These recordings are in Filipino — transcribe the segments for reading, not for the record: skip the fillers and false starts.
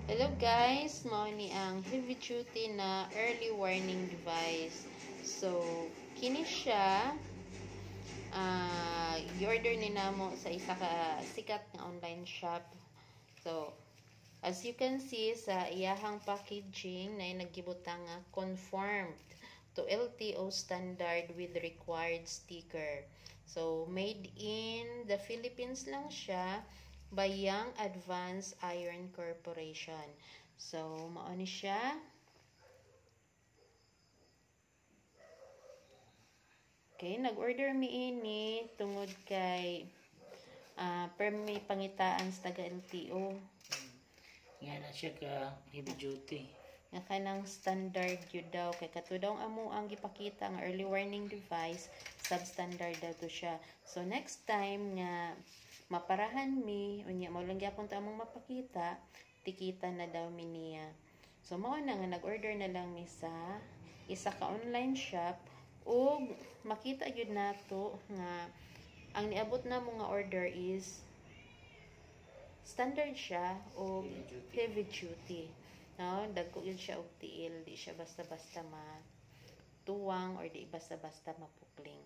Hello guys, mao ni ang heavy duty na early warning device. So, kini siya i-order ni namo sa isa ka sikat nga online shop. So, as you can see sa iyahang packaging na naggibutang nga conformed to LTO standard with required sticker. So, made in the Philippines lang siya by Young Advanced Iron Corporation. So, mao ni siya. Okay, nag-order mi ini tungod kay per may pangitaan sa taga LTO. Nga na siya ka heavy duty. Nga kanang standard yun daw. Kay kato daw amo ang gipakita ang early warning device, substandard daw to siya. So, next time nga maparahan mi, unya mo lang gyapon ta among mapakita, tikita na daw mi niya. So, mao na nga nag-order na lang mi sa isa ka online shop ug makita gyud nato nga ang niabot na mo nga order is standard siya o heavy duty. No, dagko gyud siya og tiil, di siya basta-basta matuwang or di basta-basta mapukling.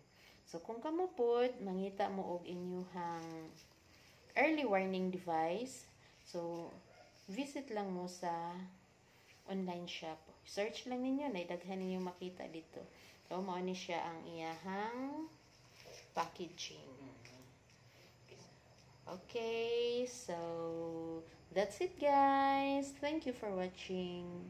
So kung kamo pod mangita mo og inyuhang early warning device, so visit lang mo sa online shop. Search lang ninyo, naidaghan ninyo makita dito. So mao ni siya ang iyahang packaging. Okay, so that's it guys. Thank you for watching.